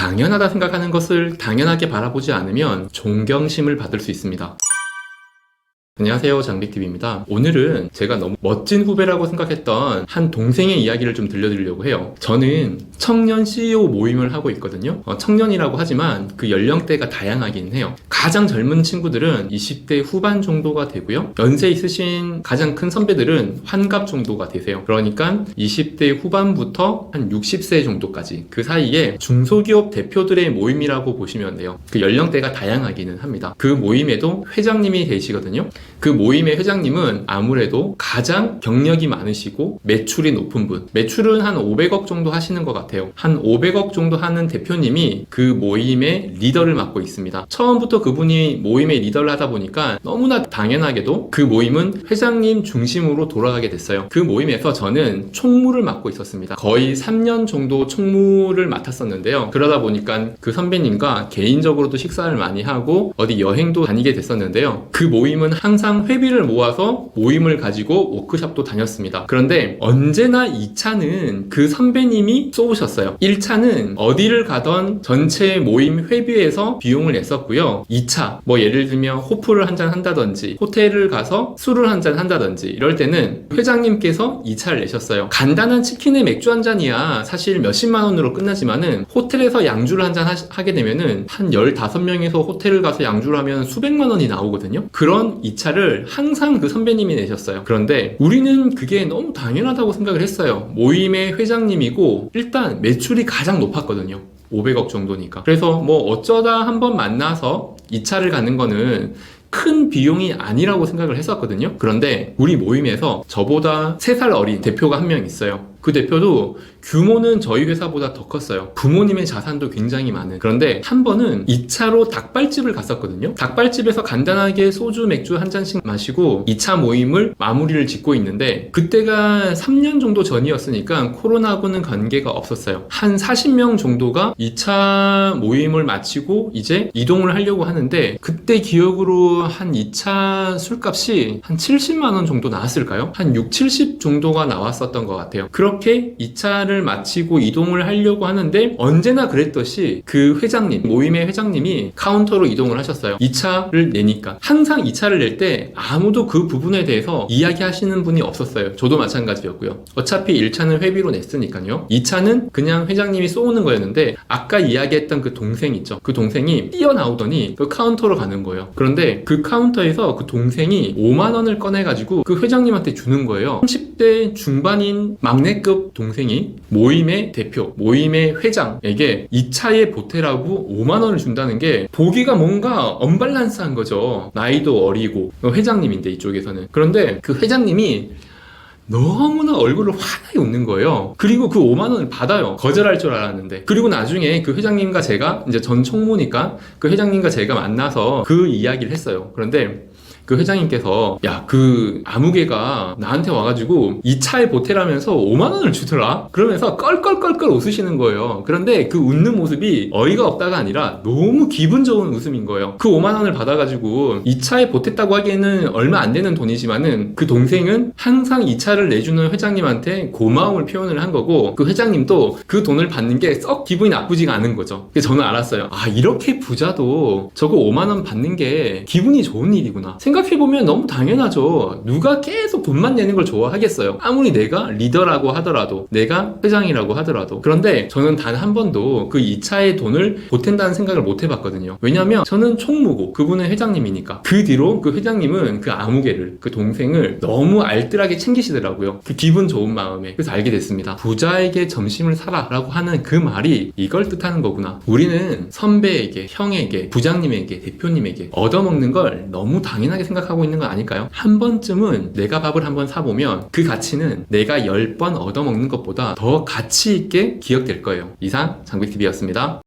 당연하다 생각하는 것을 당연하게 바라보지 않으면 존경심을 받을 수 있습니다. 안녕하세요, 장빅TV입니다. 오늘은 제가 너무 멋진 후배라고 생각했던 한 동생의 이야기를 좀 들려드리려고 해요. 저는 청년 CEO 모임을 하고 있거든요. 청년이라고 하지만 그 연령대가 다양하긴 해요. 가장 젊은 친구들은 20대 후반 정도가 되고요. 연세 있으신 가장 큰 선배들은 환갑 정도가 되세요. 그러니까 20대 후반부터 한 60세 정도까지 그 사이에 중소기업 대표들의 모임이라고 보시면 돼요. 그 연령대가 다양하기는 합니다. 그 모임에도 회장님이 계시거든요. 그 모임의 회장님은 아무래도 가장 경력이 많으시고 매출이 높은 분, 매출은 한 500억 정도 하시는 것 같아요. 한 500억 정도 하는 대표님이 그 모임의 리더를 맡고 있습니다. 처음부터 그분이 모임의 리더를 하다 보니까 너무나 당연하게도 그 모임은 회장님 중심으로 돌아가게 됐어요. 그 모임에서 저는 총무를 맡고 있었습니다. 거의 3년 정도 총무를 맡았었는데요. 그러다 보니까 그 선배님과 개인적으로도 식사를 많이 하고 어디 여행도 다니게 됐었는데요. 그 모임은 항상 회비를 모아서 모임을 가지고 워크숍도 다녔습니다. 그런데 언제나 2차는 그 선배님이 쏘으셨어요. 1차는 어디를 가던 전체 모임 회비에서 비용을 냈었고요. 2차 뭐 예를 들면 호프를 한잔 한다든지 호텔을 가서 술을 한잔 한다든지 이럴 때는 회장님께서 2차를 내셨어요. 간단한 치킨에 맥주 한 잔이야 사실 몇십만 원으로 끝나지만은 호텔에서 양주를 한잔 하게 되면은 한 15명에서 호텔을 가서 양주를 하면 수백만 원이 나오거든요. 그런 2차를 항상 그 선배님이 내셨어요. 그런데 우리는 그게 너무 당연하다고 생각을 했어요. 모임의 회장님이고 일단 매출이 가장 높았거든요. 500억 정도니까. 그래서 뭐 어쩌다 한번 만나서 2차를 가는 거는 큰 비용이 아니라고 생각을 했었거든요. 그런데 우리 모임에서 저보다 3살 어린 대표가 한 명 있어요. 그 대표도 규모는 저희 회사보다 더 컸어요. 부모님의 자산도 굉장히 많은. 그런데 한 번은 2차로 닭발집을 갔었거든요. 닭발집에서 간단하게 소주, 맥주 한 잔씩 마시고 2차 모임을 마무리를 짓고 있는데 그때가 3년 정도 전이었으니까 코로나하고는 관계가 없었어요. 한 40명 정도가 2차 모임을 마치고 이제 이동을 하려고 하는데 그때 기억으로 한 2차 술값이 한 70만 원 정도 나왔을까요? 한 6, 70 정도가 나왔었던 것 같아요. 그렇게 2차를 마치고 이동을 하려고 하는데 언제나 그랬듯이 그 회장님, 모임의 회장님이 카운터로 이동을 하셨어요. 2차를 내니까. 항상 2차를 낼 때 아무도 그 부분에 대해서 이야기하시는 분이 없었어요. 저도 마찬가지였고요. 어차피 1차는 회비로 냈으니까요. 2차는 그냥 회장님이 쏘는 거였는데 아까 이야기했던 그 동생 있죠. 그 동생이 뛰어나오더니 그 카운터로 가는 거예요. 그런데 그 카운터에서 그 동생이 5만 원을 꺼내가지고 그 회장님한테 주는 거예요. 30대 중반인 막내급 동생이 모임의 대표, 모임의 회장에게 2차의 보태라고 5만 원을 준다는 게 보기가 뭔가 언밸런스한 거죠. 나이도 어리고 회장님인데 이쪽에서는. 그런데 그 회장님이 너무나 얼굴을 환하게 웃는 거예요. 그리고 그 5만 원을 받아요. 거절할 줄 알았는데. 그리고 나중에 그 회장님과 제가 이제 전 총무니까 그 회장님과 제가 만나서 그 이야기를 했어요. 그런데 그 회장님께서 야, 그 아무개가 나한테 와가지고 2차에 보태라면서 5만 원을 주더라? 그러면서 껄껄껄껄 웃으시는 거예요. 그런데 그 웃는 모습이 어이가 없다가 아니라 너무 기분 좋은 웃음인 거예요. 그 5만 원을 받아가지고 2차에 보탰다고 하기에는 얼마 안 되는 돈이지만은 그 동생은 항상 2차를 내주는 회장님한테 고마움을 표현을 한 거고 그 회장님도 그 돈을 받는 게 썩 기분이 나쁘지가 않은 거죠. 그래서 저는 알았어요. 아, 이렇게 부자도 저거 5만 원 받는 게 기분이 좋은 일이구나. 생각해보면 너무 당연하죠. 누가 계속 돈만 내는 걸 좋아하겠어요. 아무리 내가 리더라고 하더라도, 내가 회장이라고 하더라도. 그런데 저는 단 한 번도 그 2차의 돈을 보탠다는 생각을 못 해봤거든요. 왜냐면 저는 총무고 그분은 회장님이니까. 그 뒤로 그 회장님은 그 아무개를, 그 동생을 너무 알뜰하게 챙기시더라고요. 그 기분 좋은 마음에. 그래서 알게 됐습니다. 부자에게 점심을 사라 라고 하는 그 말이 이걸 뜻하는 거구나. 우리는 선배에게, 형에게, 부장님에게, 대표님에게 얻어먹는 걸 너무 당연하게 생각하고 있는 건 아닐까요? 한 번쯤은 내가 밥을 한번 사보면 그 가치는 내가 10번 얻어먹는 것보다 더 가치 있게 기억될 거예요. 이상 장빅TV였습니다.